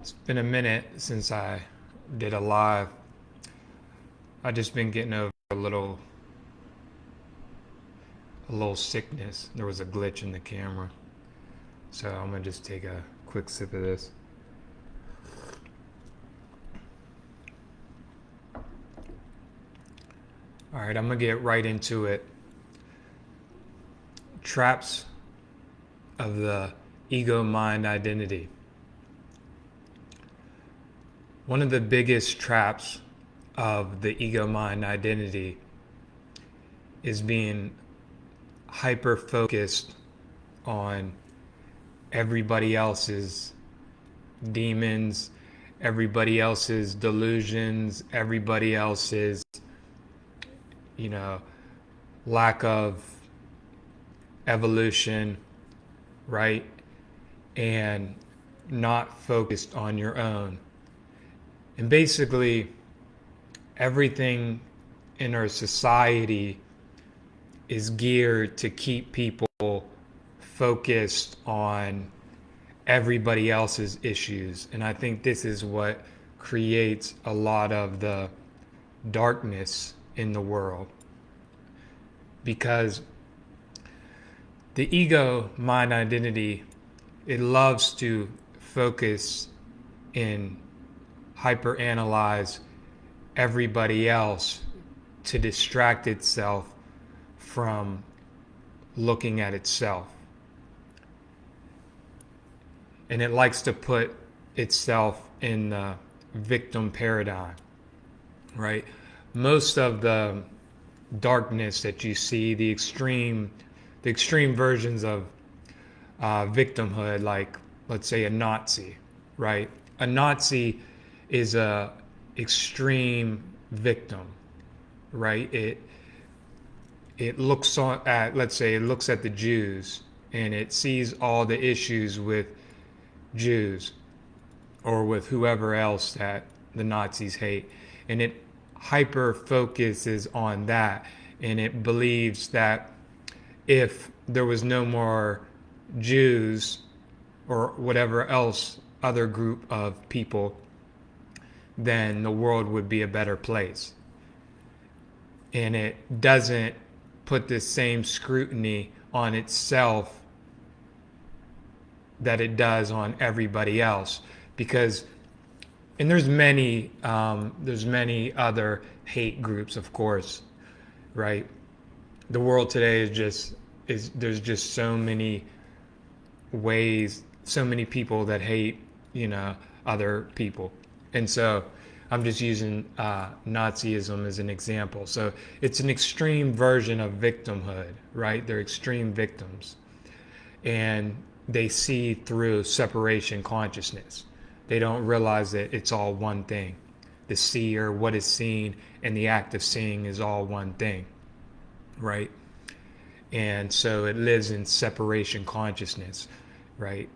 It's been a minute since I did a live. I just been getting over a little sickness. There was a glitch in the camera. So I'm gonna just take a quick sip of this. All right, I'm gonna get right into it. Traps of the ego mind identity. One of the biggest traps of the ego mind identity is being hyper focused on everybody else's demons, everybody else's delusions, everybody else's, lack of evolution, right? And not focused on your own. And basically, everything in our society is geared to keep people focused on everybody else's issues. And I think this is what creates a lot of the darkness in the world. Because the ego mind identity, it loves to focus and hyperanalyze everybody else to distract itself from looking at itself. And it likes to put itself in the victim paradigm, right? Most of the darkness that you see, the extreme versions of victimhood, like let's say a Nazi, right? A Nazi is a extreme victim, right? It looks at, let's say, it looks at the Jews and it sees all the issues with Jews or with whoever else that the Nazis hate, and it hyper focuses on that, and it believes that if there was no more Jews or whatever else other group of people, then the world would be a better place. And it doesn't put the same scrutiny on itself that it does on everybody else. Because, and there's many other hate groups, of course, right? The world today there's just so many ways, so many people that hate, other people. And so I'm just using Nazism as an example. So it's an extreme version of victimhood, right? They're extreme victims. And they see through separation consciousness. They don't realize that it's all one thing. The seer, what is seen, and the act of seeing is all one thing, right? And so it lives in separation consciousness, right?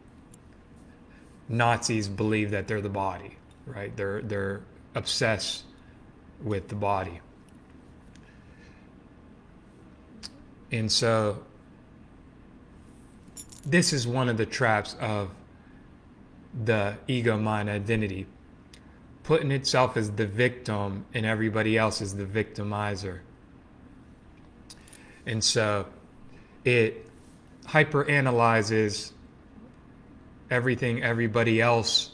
Nazis believe that they're the body, right? They're obsessed with the body. And so this is one of the traps of the ego mind identity, putting itself as the victim and everybody else as the victimizer. And so it hyperanalyzes everything, everybody else,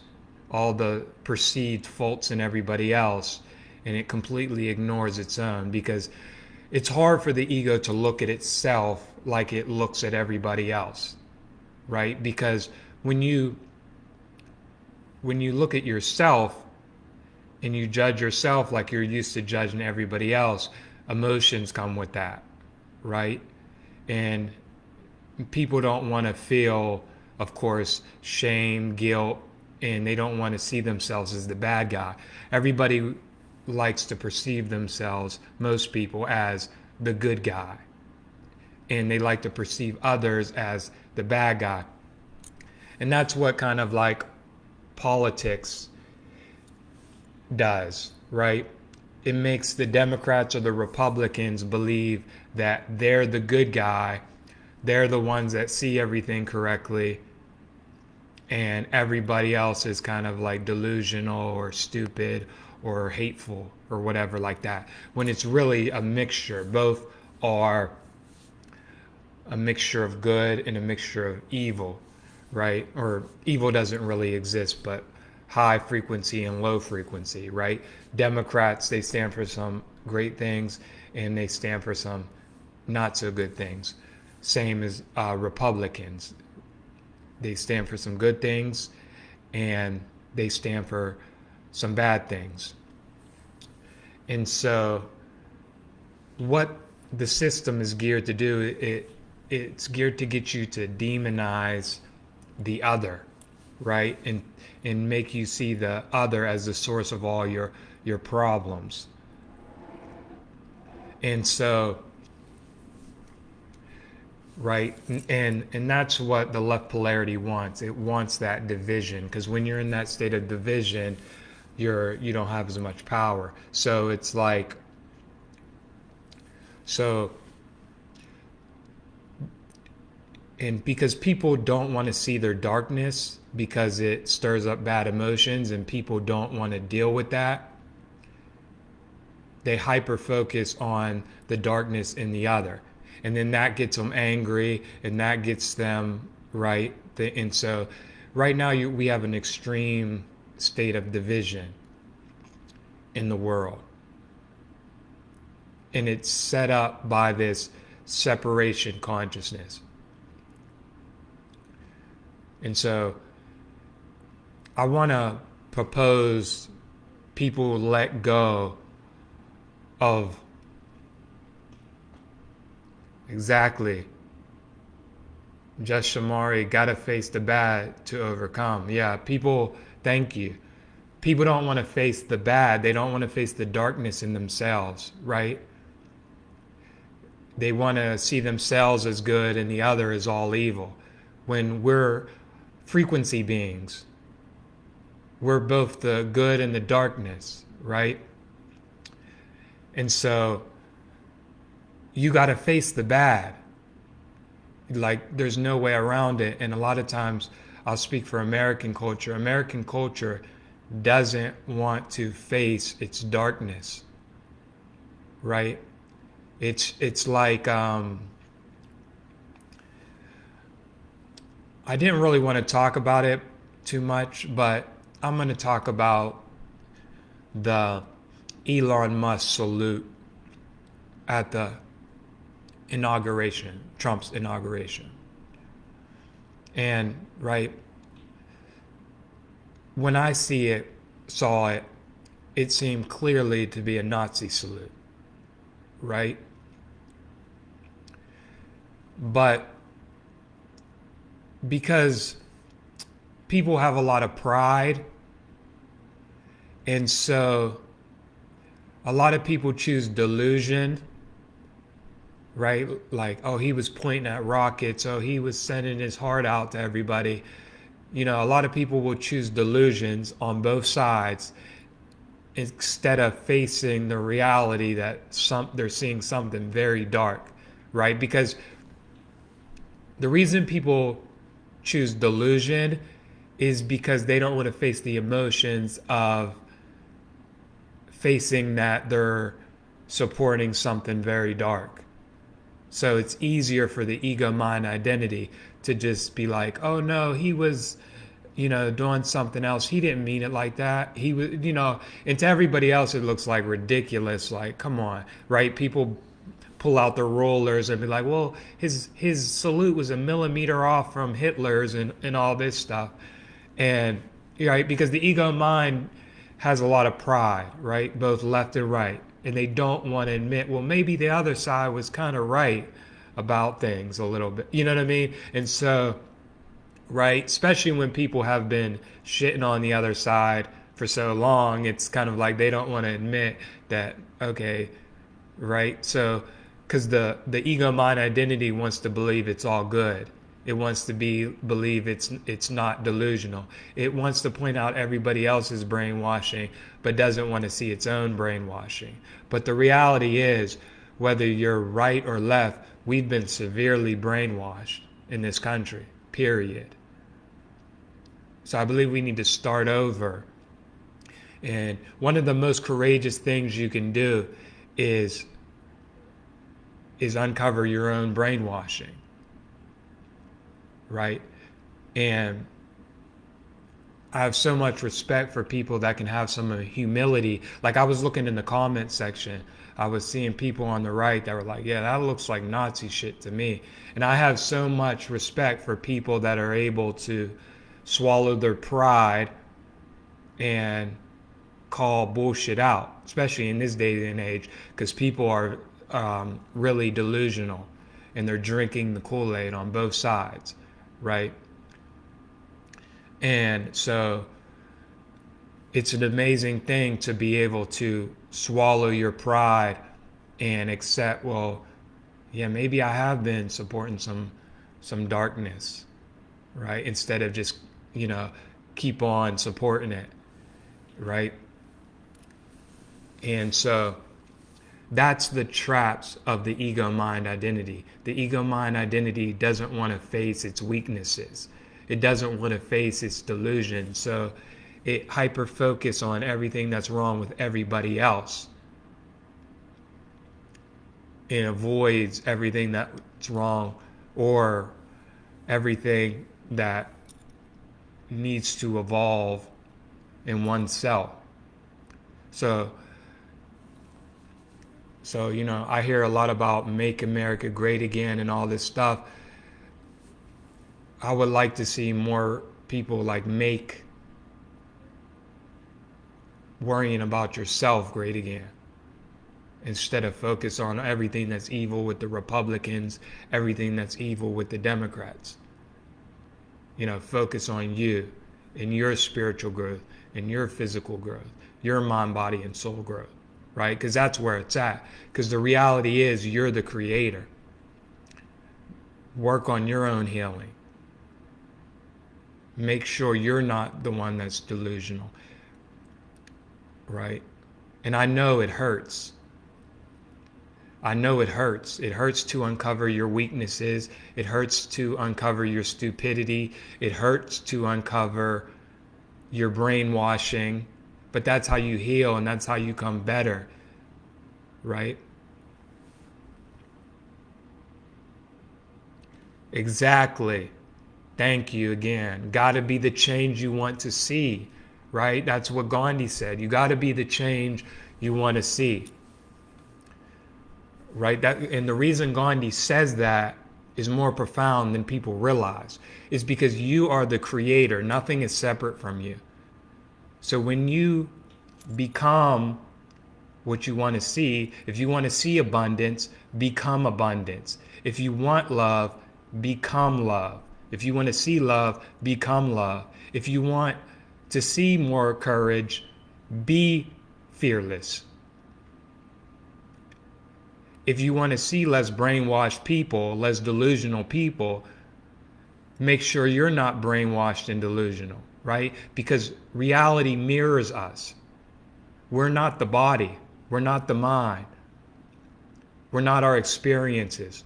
all the perceived faults in everybody else, and it completely ignores its own, because it's hard for the ego to look at itself like it looks at everybody else, right? Because when you look at yourself and you judge yourself like you're used to judging everybody else, emotions come with that, right? And people don't want to feel, of course, shame, guilt, and they don't want to see themselves as the bad guy. Everybody likes to perceive themselves, most people, as the good guy. And they like to perceive others as the bad guy. And that's what kind of like politics does, right? It makes the Democrats or the Republicans believe that they're the good guy, they're the ones that see everything correctly, and everybody else is kind of like delusional or stupid or hateful or whatever like that, when it's really a mixture. Both are a mixture of good and a mixture of evil, right? Or evil doesn't really exist, but high frequency and low frequency, right? Democrats, they stand for some great things and they stand for some not so good things. Same as Republicans. They stand for some good things and they stand for some bad things. And so what the system is geared to do, it's geared to get you to demonize the other, right? And make you see the other as the source of all your problems. And so, right, and that's what the left polarity wants. It wants that division, because when you're in that state of division, you don't have as much power. So it's like, so, and because people don't want to see their darkness because it stirs up bad emotions and people don't want to deal with that, they hyper focus on the darkness in the other. And then that gets them angry and that gets them, right? And so right now we have an extreme state of division in the world. And it's set up by this separation consciousness. And so I want to propose people let go of exactly just Shamari, gotta face the bad to overcome. Yeah, people, thank you. People don't want to face the bad. They don't want to face the darkness in themselves, right? They want to see themselves as good and the other as all evil. When we're frequency beings, we're both the good and the darkness, right? And so you got to face the bad. Like, there's no way around it. And a lot of times, I'll speak for American culture. American culture doesn't want to face its darkness, right? It's like, I didn't really want to talk about it too much, but I'm going to talk about the Elon Musk salute at the inauguration, Trump's inauguration. And right, when I saw it, it seemed clearly to be a Nazi salute, right? But because people have a lot of pride, and so a lot of people choose delusion, right? Like, oh, he was pointing at rockets. Oh, he was sending his heart out to everybody. You know, a lot of people will choose delusions on both sides instead of facing the reality that they're seeing something very dark, right? Because the reason people choose delusion is because they don't want to face the emotions of facing that they're supporting something very dark. So it's easier for the ego mind identity to just be like, oh no, he was, doing something else. He didn't mean it like that. He was, and to everybody else, it looks like ridiculous. Like, come on, right? People pull out their rulers and be like, well, his salute was a millimeter off from Hitler's and all this stuff. And, right, because the ego mind has a lot of pride, right? Both left and right. And they don't want to admit, well, maybe the other side was kind of right about things a little bit. You know what I mean? And so, right, especially when people have been shitting on the other side for so long, it's kind of like they don't want to admit that, okay, right? So, because the ego mind identity wants to believe it's all good. It wants to believe it's not delusional. It wants to point out everybody else's brainwashing, but doesn't want to see its own brainwashing. But the reality is, whether you're right or left, we've been severely brainwashed in this country, period. So I believe we need to start over. And one of the most courageous things you can do is uncover your own brainwashing, right? And I have so much respect for people that can have some humility. Like I was looking in the comment section, I was seeing people on the right that were like, yeah, that looks like Nazi shit to me. And I have so much respect for people that are able to swallow their pride and call bullshit out, especially in this day and age, because people are really delusional and they're drinking the Kool-Aid on both sides, right? And so it's an amazing thing to be able to swallow your pride and accept, well, yeah, maybe I have been supporting some darkness, right? Instead of just, keep on supporting it, right? And so that's the traps of the ego mind identity. The ego mind identity doesn't want to face its weaknesses. It doesn't want to face its delusion. So it hyper focus on everything that's wrong with everybody else and avoids everything that's wrong or everything that needs to evolve in oneself. So I hear a lot about make America great again and all this stuff. I would like to see more people like make worrying about yourself great again, instead of focus on everything that's evil with the Republicans, everything that's evil with the Democrats. Focus on you and your spiritual growth and your physical growth, your mind, body, and soul growth, right? Because that's where it's at. Because the reality is you're the creator. Work on your own healing. Make sure you're not the one that's delusional, right? And I know it hurts. I know it hurts. It hurts to uncover your weaknesses. It hurts to uncover your stupidity. It hurts to uncover your brainwashing. But that's how you heal and that's how you come better, right? Exactly. Thank you again. Got to be the change you want to see, right? That's what Gandhi said. You got to be the change you want to see. Right? And the reason Gandhi says that is more profound than people realize. Is because you are the creator. Nothing is separate from you. So when you become what you want to see, if you want to see abundance, become abundance. If you want love, become love. If you want to see love, become love. If you want to see more courage, be fearless. If you want to see less brainwashed people, less delusional people, make sure you're not brainwashed and delusional, right? Because reality mirrors us. We're not the body. We're not the mind. We're not our experiences.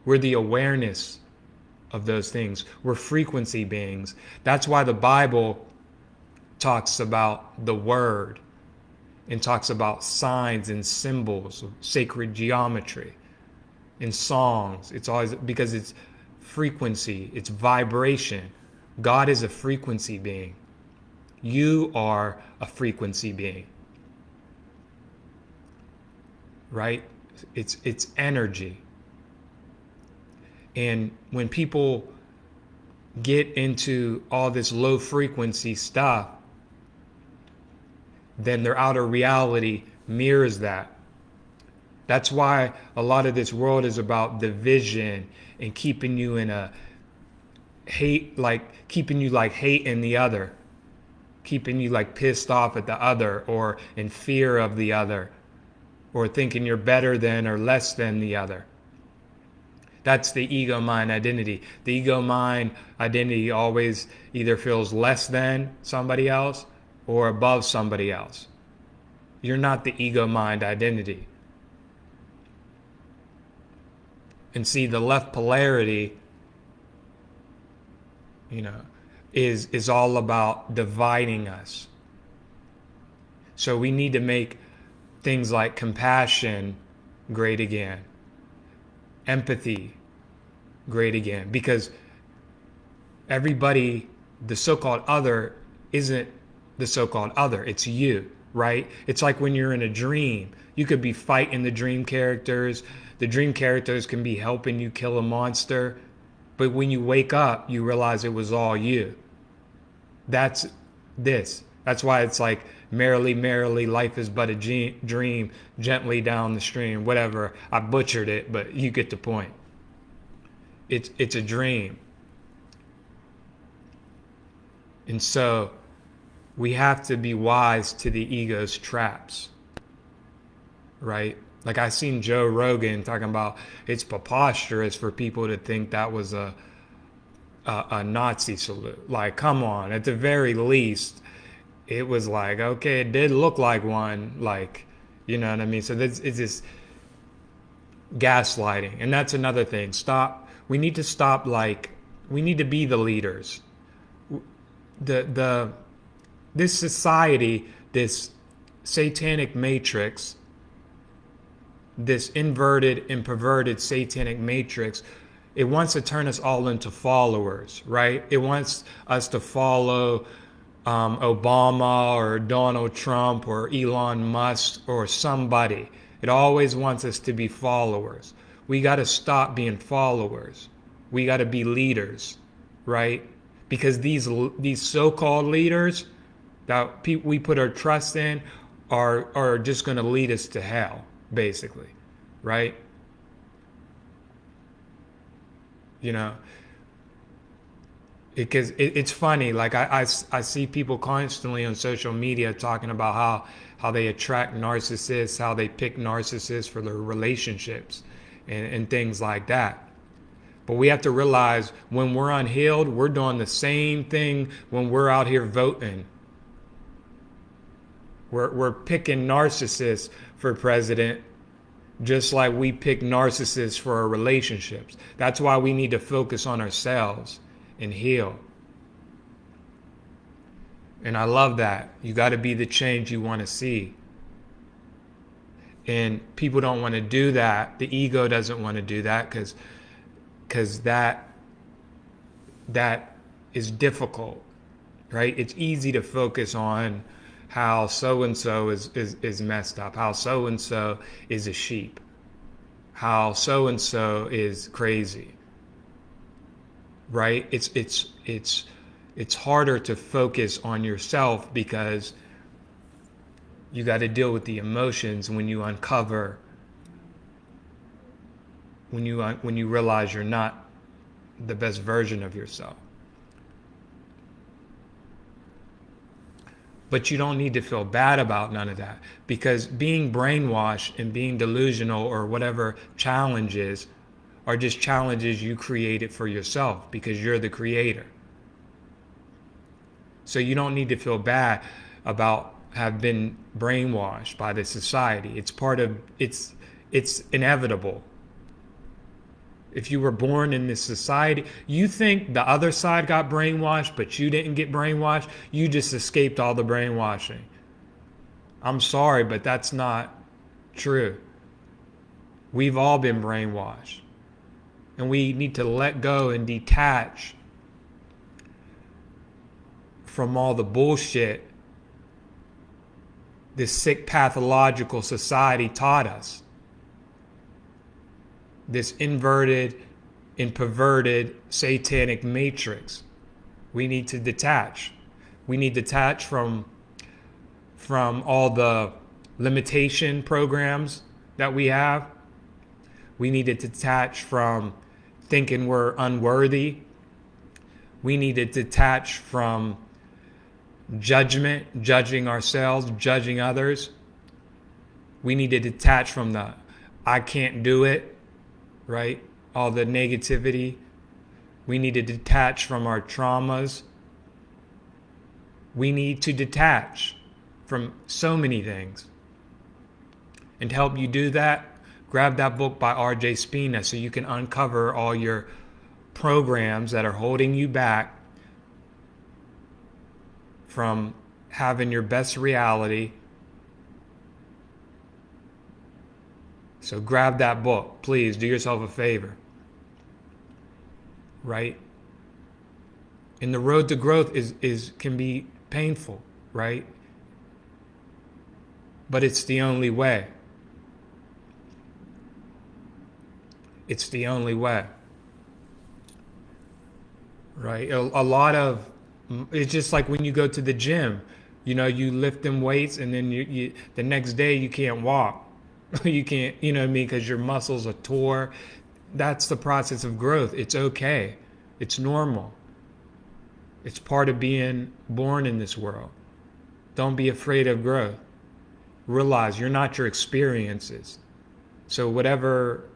We're the awareness of those things. We're frequency beings. That's why the Bible talks about the word and talks about signs and symbols, sacred geometry, in songs. It's always because it's frequency, it's vibration. God is a frequency being. You are a frequency being. Right? It's energy. And when people get into all this low frequency stuff, then their outer reality mirrors that. That's why a lot of this world is about division and keeping you in a hate, like keeping you like hating the other, keeping you like pissed off at the other or in fear of the other or thinking you're better than or less than the other. That's the ego mind identity. The ego mind identity always either feels less than somebody else or above somebody else. You're not the ego mind identity. And see, the left polarity, is all about dividing us. So we need to make things like compassion great again, empathy great again, because everybody, the so-called other, isn't the so-called other. It's you, right? It's like when you're in a dream. You could be fighting the dream characters. The dream characters can be helping you kill a monster. But when you wake up, you realize it was all you. That's this. That's why it's like, merrily, merrily, life is but a dream, gently down the stream, whatever. I butchered it, but you get the point. It's a dream. And so we have to be wise to the ego's traps, right? Like I seen Joe Rogan talking about it's preposterous for people to think that was a Nazi salute. Like, come on, at the very least, it was like, okay, it did look like one, like, you know what I mean? So it's this gaslighting. And that's another thing. We need to stop, like, we need to be the leaders. This society, this satanic matrix, this inverted and perverted satanic matrix, it wants to turn us all into followers, right? It wants us to follow Obama or Donald Trump or Elon Musk or somebody. It always wants us to be followers. We got to stop being followers. We got to be leaders, right? Because these so-called leaders that we put our trust in are just going to lead us to hell, basically, right? You know, because it's funny. Like I see people constantly on social media talking about how they attract narcissists, how they pick narcissists for their relationships and things like that. But we have to realize when we're unhealed, we're doing the same thing when we're out here voting. We're picking narcissists for president, just like we pick narcissists for our relationships. That's why we need to focus on ourselves and heal. And I love that. You got to be the change you want to see. And people don't want to do that. The ego doesn't want to do that because that is difficult, right? It's easy to focus on how so-and-so is messed up, how so-and-so is a sheep, how so-and-so is crazy, right? It's harder to focus on yourself because you got to deal with the emotions when you uncover, when you realize you're not the best version of yourself. But you don't need to feel bad about none of that, because being brainwashed and being delusional or whatever challenges are just challenges you created for yourself because you're the creator. So you don't need to feel bad about have been brainwashed by the society. It's inevitable. If you were born in this society, you think the other side got brainwashed, but you didn't get brainwashed. You just escaped all the brainwashing. I'm sorry, but that's not true. We've all been brainwashed. And we need to let go and detach from all the bullshit this sick pathological society taught us. This inverted and perverted satanic matrix. We need to detach. We need to detach from all the limitation programs that we have. We need to detach from thinking we're unworthy. We need to detach from judgment, judging ourselves, judging others. We need to detach from the I can't do it, right? All the negativity. We need to detach from our traumas. We need to detach from so many things. And to help you do that, grab that book by R.J. Spina so you can uncover all your programs that are holding you back from having your best reality. So grab that book, please. Do yourself a favor, right? And the road to growth is can be painful, right? But it's the only way. It's the only way, right? A lot of it's just like when you go to the gym, you lift them weights, and then you the next day you can't walk. You can't, you know what I mean, because your muscles are tore. That's the process of growth. It's okay. It's normal. It's part of being born in this world. Don't be afraid of growth. Realize you're not your experiences. So whatever,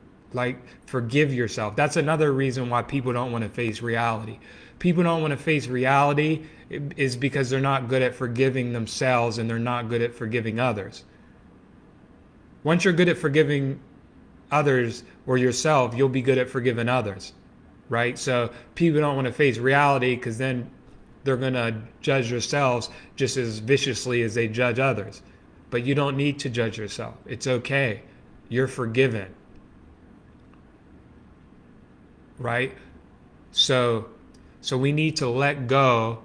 forgive yourself. That's another reason why people don't want to face reality. People don't want to face reality is because they're not good at forgiving themselves, and they're not good at forgiving others. Once you're good at forgiving others or yourself, you'll be good at forgiving others, right? So people don't want to face reality because then they're going to judge themselves just as viciously as they judge others. But you don't need to judge yourself. It's okay. You're forgiven, right? So we need to let go,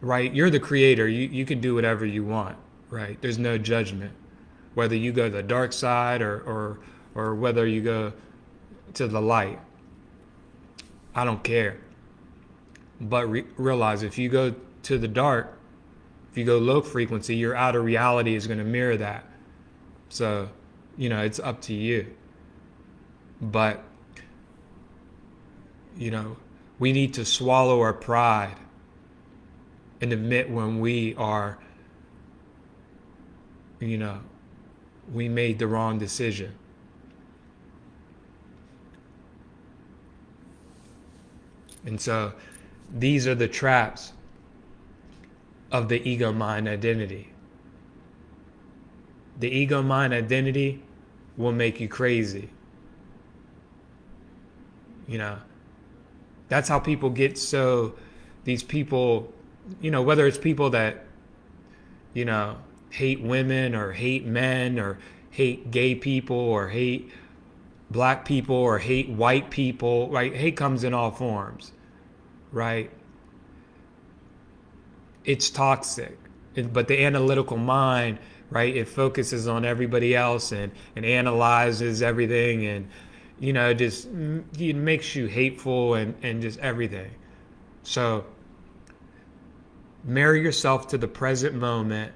right? You're the creator. You can do whatever you want. Right? There's no judgment. Whether you go to the dark side or whether you go to the light. I don't care. But realize if you go to the dark, if you go low frequency, your outer reality is going to mirror that. So, it's up to you. But, we need to swallow our pride and admit when we are we made the wrong decision. And so these are the traps of the ego mind identity. The ego mind identity will make you crazy. That's how people get these people, whether it's people that, hate women or hate men or hate gay people or hate black people or hate white people, right? Hate comes in all forms, right? It's toxic. But the analytical mind, right, it focuses on everybody else and analyzes everything, and just it makes you hateful and just everything. So marry yourself to the present moment.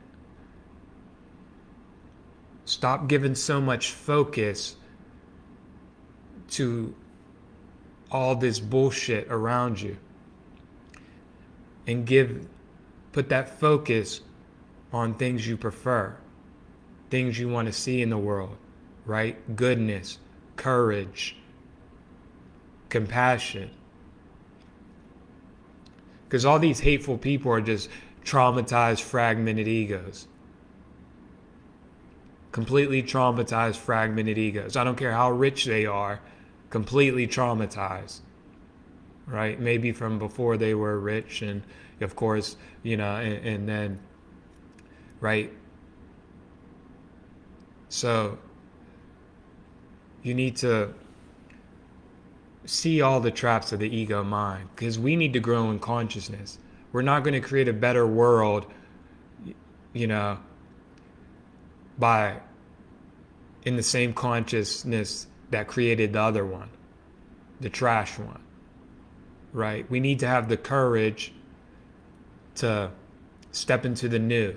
Stop giving so much focus to all this bullshit around you, and put that focus on things you prefer, things you want to see in the world, right? Goodness, courage, compassion. Because all these hateful people are just traumatized, fragmented egos. Completely traumatized, fragmented egos. I don't care how rich they are, completely traumatized, right? Maybe from before they were rich, and of course, and then, right? So you need to see all the traps of the ego mind, because we need to grow in consciousness. We're not going to create a better world, by in the same consciousness that created the other one, the trash one, right? We need to have the courage to step into the new,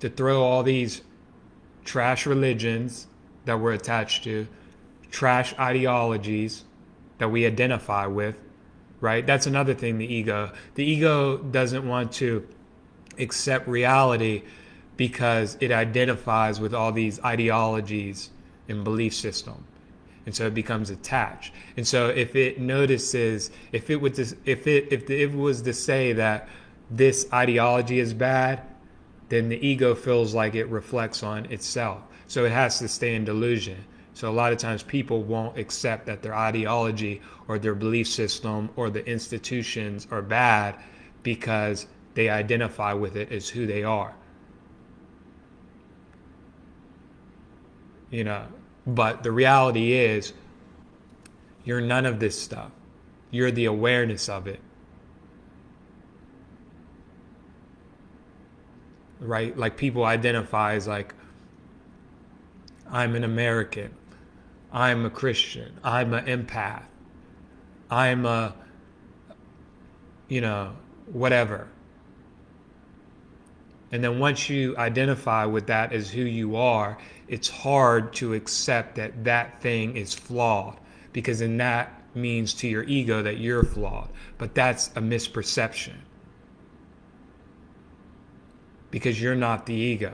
to throw all these trash religions that we're attached to, trash ideologies that we identify with, right? That's another thing, the ego doesn't want to accept reality because it identifies with all these ideologies and belief system. And so it becomes attached. And so if it notices, if it was to say that this ideology is bad, then the ego feels like it reflects on itself. So it has to stay in delusion. So a lot of times people won't accept that their ideology or their belief system or the institutions are bad because they identify with it as who they are. You know, but the reality is you're none of this stuff. You're the awareness of it. Right? Like people identify as like, I'm an American. I'm a Christian. I'm an empath. I'm a, whatever. And then once you identify with that as who you are, it's hard to accept that that thing is flawed, because then that means to your ego that you're flawed. But that's a misperception, because you're not the ego.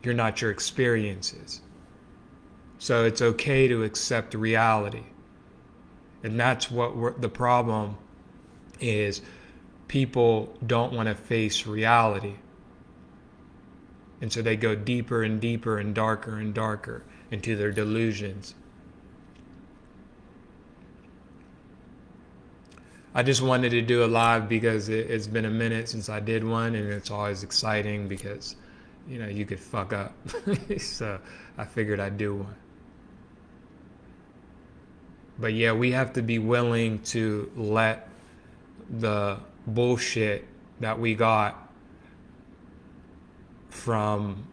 You're not your experiences. So it's okay to accept reality. And that's what the problem is. People don't want to face reality. And so they go deeper and deeper and darker into their delusions. I just wanted to do a live because it's been a minute since I did one, and it's always exciting because, you could fuck up. So I figured I'd do one. But yeah, we have to be willing to let the bullshit that we got from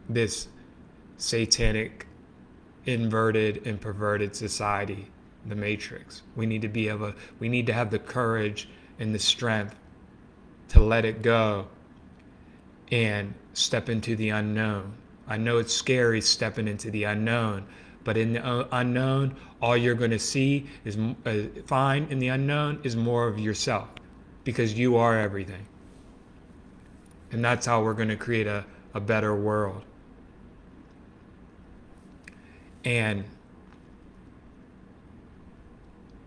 this satanic, inverted, and perverted society, the Matrix. We need to have the courage and the strength to let it go and step into the unknown. I know it's scary stepping into the unknown, but in the unknown, all you're going to see is find in the unknown is more of yourself, because you are everything. And that's how we're going to create a better world. And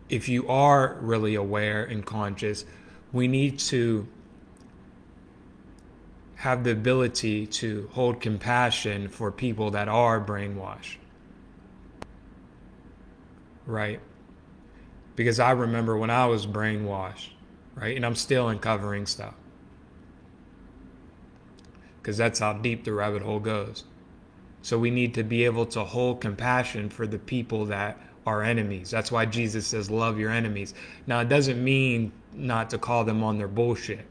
if you are really aware and conscious, we need to have the ability to hold compassion for people that are brainwashed. Right? Because I remember when I was brainwashed, right? And I'm still uncovering stuff, because that's how deep the rabbit hole goes. So we need to be able to hold compassion for the people that are enemies. That's why Jesus says, love your enemies. Now, it doesn't mean not to call them on their bullshit,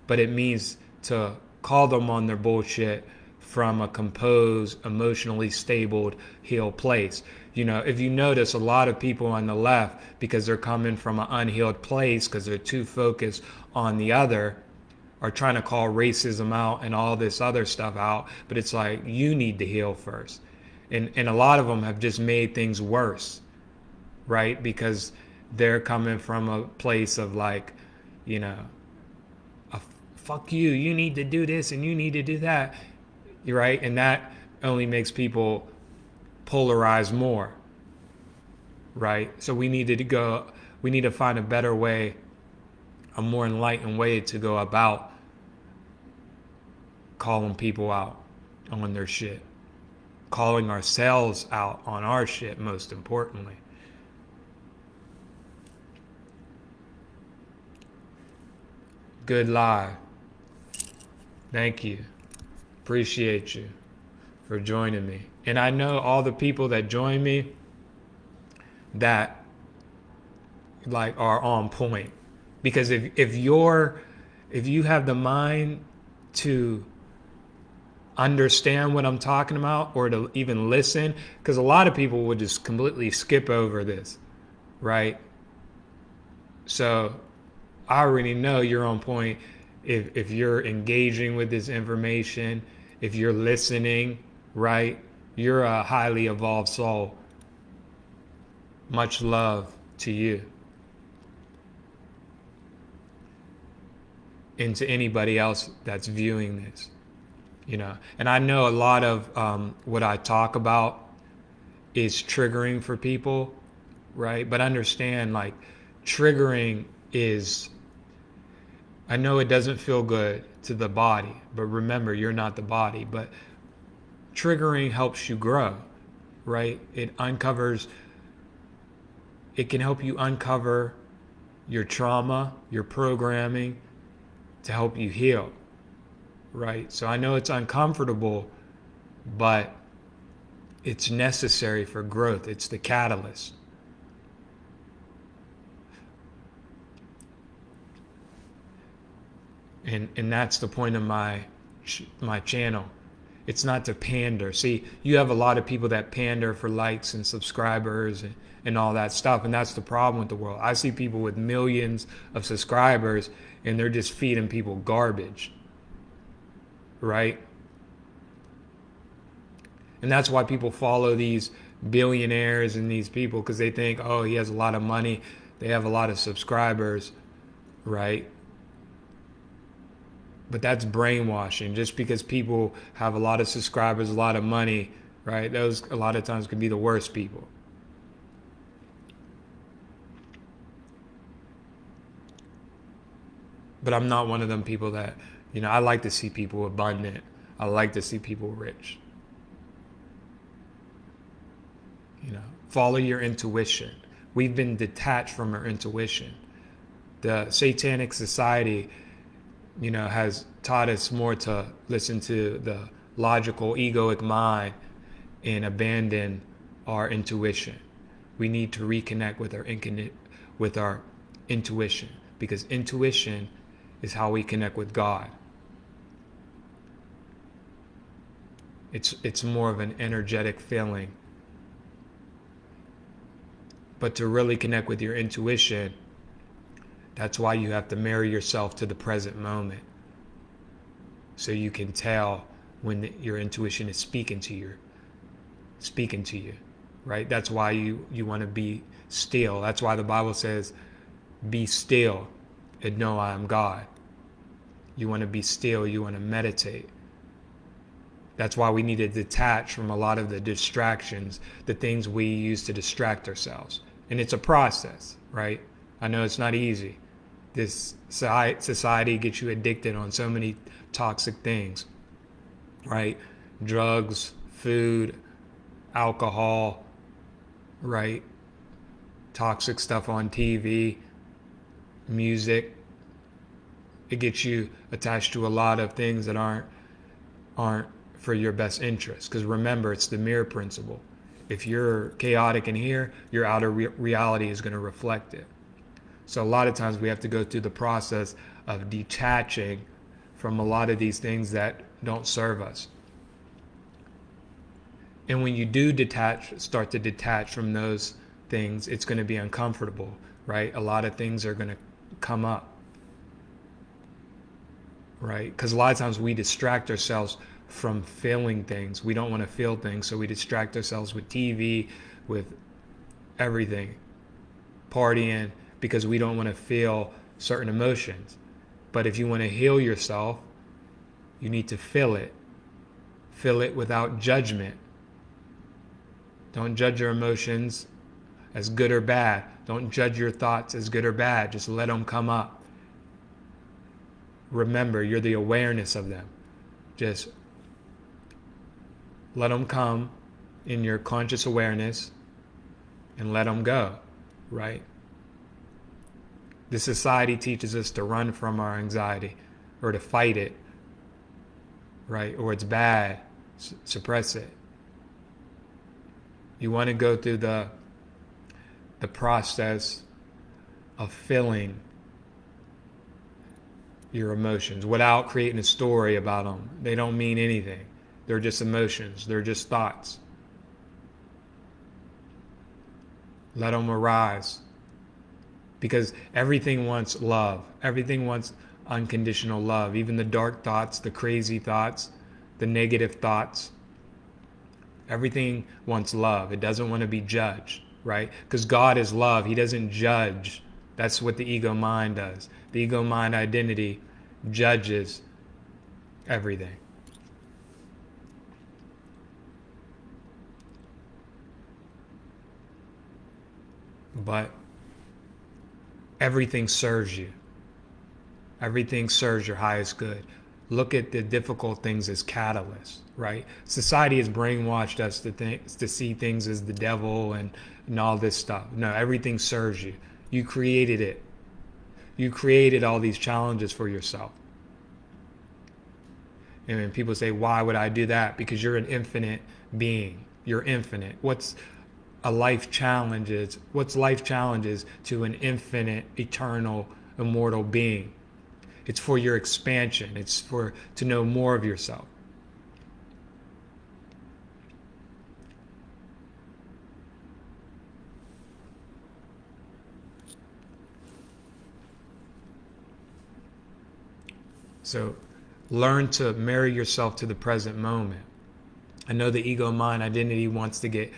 but it means to call them on their bullshit from a composed, emotionally stable, healed place. If you notice, a lot of people on the left, because they're coming from an unhealed place, because they're too focused on the other, are trying to call racism out and all this other stuff out. But it's like, you need to heal first. And a lot of them have just made things worse, right? Because they're coming from a place of like, fuck you, you need to do this and you need to do that, right? And that only makes people polarize more, right? So we need to find a better way, a more enlightened way to go about calling people out on their shit, calling ourselves out on our shit, most importantly. Good live. Thank you. Appreciate you for joining me. And I know all the people that join me that like are on point. Because if you have the mind to understand what I'm talking about, or to even listen, because a lot of people would just completely skip over this, right? So I already know you're on point if you're engaging with this information, if you're listening, right? You're a highly evolved soul. Much love to you. And to anybody else that's viewing this, And I know a lot of what I talk about is triggering for people, right? But understand, like, triggering is, I know it doesn't feel good to the body, but remember, you're not the body. But triggering helps you grow, right? It can help you uncover your trauma, your programming, to help you heal, right? So I know it's uncomfortable, but it's necessary for growth. It's the catalyst. And that's the point of my channel. It's not to pander. See, you have a lot of people that pander for likes and subscribers and all that stuff, and that's the problem with the world. I see people with millions of subscribers and they're just feeding people garbage, right? And that's why people follow these billionaires and these people, because they think, oh, he has a lot of money, they have a lot of subscribers, right? But that's brainwashing. Just because people have a lot of subscribers, a lot of money, right? Those a lot of times can be the worst people. But I'm not one of them people that, I like to see people abundant. I like to see people rich. Follow your intuition. We've been detached from our intuition. The satanic society, has taught us more to listen to the logical, egoic mind and abandon our intuition. We need to reconnect with our intuition, because intuition is how we connect with God. It's more of an energetic feeling. But to really connect with your intuition, that's why you have to marry yourself to the present moment, so you can tell when your intuition is speaking to you, right? That's why you want to be still. That's why the Bible says, be still and know I am God. You want to be still. You want to meditate. That's why we need to detach from a lot of the distractions, the things we use to distract ourselves. And it's a process, right? I know it's not easy. This society gets you addicted on so many toxic things, right? Drugs, food, alcohol, right? Toxic stuff on TV, music. It gets you attached to a lot of things that aren't for your best interest. Because remember, it's the mirror principle. If you're chaotic in here, your outer reality is going to reflect it. So a lot of times we have to go through the process of detaching from a lot of these things that don't serve us. And when you do start to detach from those things, it's going to be uncomfortable, right? A lot of things are going to come up, right? Because a lot of times we distract ourselves from feeling things. We don't want to feel things, so we distract ourselves with TV, with everything, partying, because we don't want to feel certain emotions. But if you want to heal yourself, you need to feel it. Feel it without judgment. Don't judge your emotions as good or bad. Don't judge your thoughts as good or bad. Just let them come up. Remember, you're the awareness of them. Just let them come in your conscious awareness and let them go, right? The society teaches us to run from our anxiety or to fight it, right? Or it's bad, suppress it. You want to go through the process of feeling your emotions without creating a story about them. They don't mean anything. They're just emotions. They're just thoughts. Let them arise. Because everything wants love. Everything wants unconditional love. Even the dark thoughts, the crazy thoughts, the negative thoughts. Everything wants love. It doesn't want to be judged, right? Because God is love. He doesn't judge. That's what the ego mind does. The ego mind identity judges everything. But everything serves you. Everything serves your highest good. Look at the difficult things as catalysts, right? Society has brainwashed us to see things as the devil and all this stuff. No, everything serves you. You created it. You created all these challenges for yourself. And when people say, why would I do that? Because you're an infinite being. You're infinite. What's life challenges to an infinite, eternal, immortal being? It's for your expansion. It's for to know more of yourself. So learn to marry yourself to the present moment. I know the ego mind identity wants to get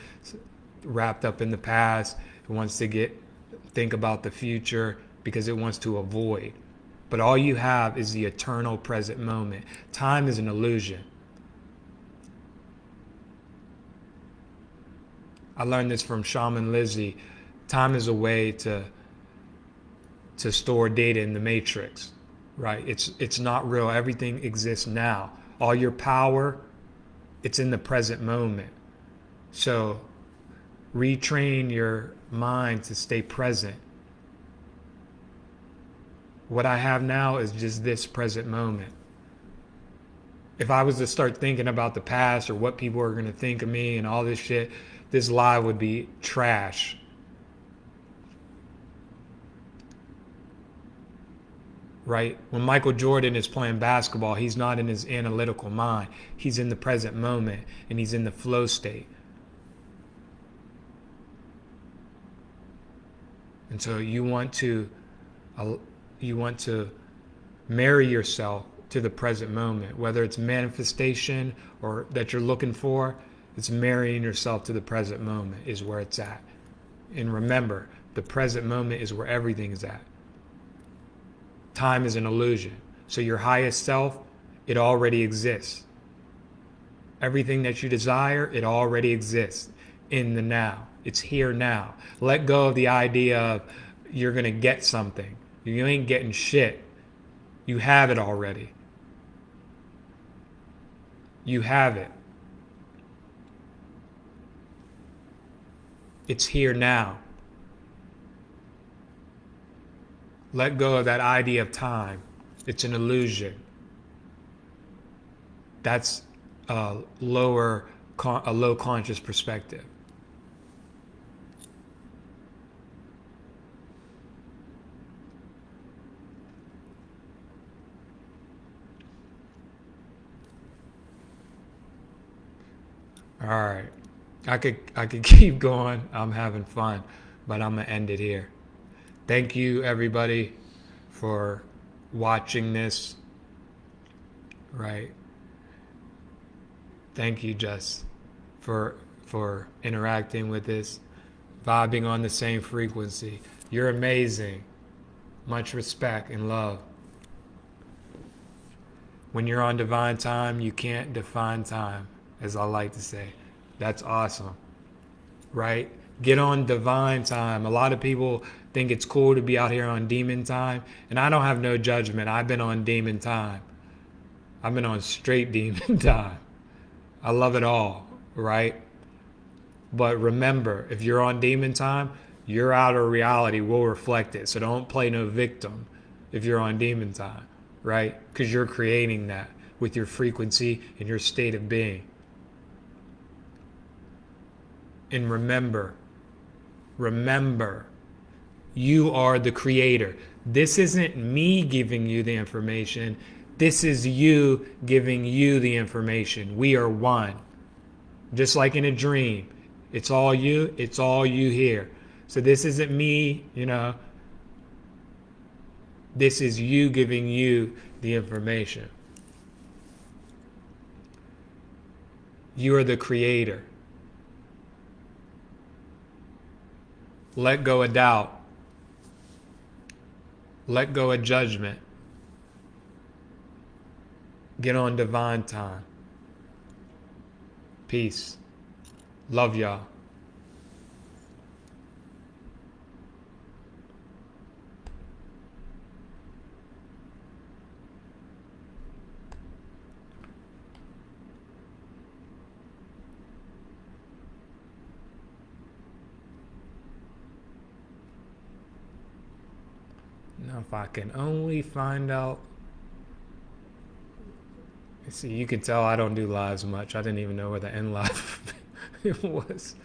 wrapped up in the past. It wants to think about the future because it wants to avoid. But all you have is the eternal present moment. Time is an illusion. I learned this from Shaman Lizzie. Time is a way to store data in the matrix, right? It's not real. Everything exists now. All your power, it's in the present moment. So retrain your mind to stay present. What I have now is just this present moment. If I was to start thinking about the past or what people are going to think of me and all this shit, this live would be trash. Right? When Michael Jordan is playing basketball, he's not in his analytical mind. He's in the present moment and he's in the flow state. And so you want to marry yourself to the present moment, whether it's manifestation or that you're looking for. It's marrying yourself to the present moment is where it's at. And remember, the present moment is where everything is at. Time is an illusion. So your highest self, it already exists. Everything that you desire, it already exists in the now. It's here now. Let go of the idea of you're going to get something. You ain't getting shit. You have it already. You have it. It's here now. Let go of that idea of time. It's an illusion. That's a low conscious perspective. All right. I could keep going. I'm having fun, but I'm gonna end it here. Thank you everybody for watching this. Right. Thank you, Jess, for interacting with this, vibing on the same frequency. You're amazing. Much respect and love. When you're on divine time, you can't define time, as I like to say. That's awesome. Right? Get on divine time. A lot of people think it's cool to be out here on demon time, and I don't have no judgment. I've been on demon time. I've been on straight demon time. I love it all, right? But remember, if you're on demon time, your outer reality will reflect it. So don't play no victim if you're on demon time, right? Because you're creating that with your frequency and your state of being. And remember, you are the creator. This isn't me giving you the information. This is you giving you the information. We are one. Just like in a dream. It's all you here. So this isn't me, This is you giving you the information. You are the creator. Let go of doubt. Let go of judgment. Get on divine time. Peace. Love y'all. If I can only find out. See, you can tell I don't do lives much. I didn't even know where the end live was.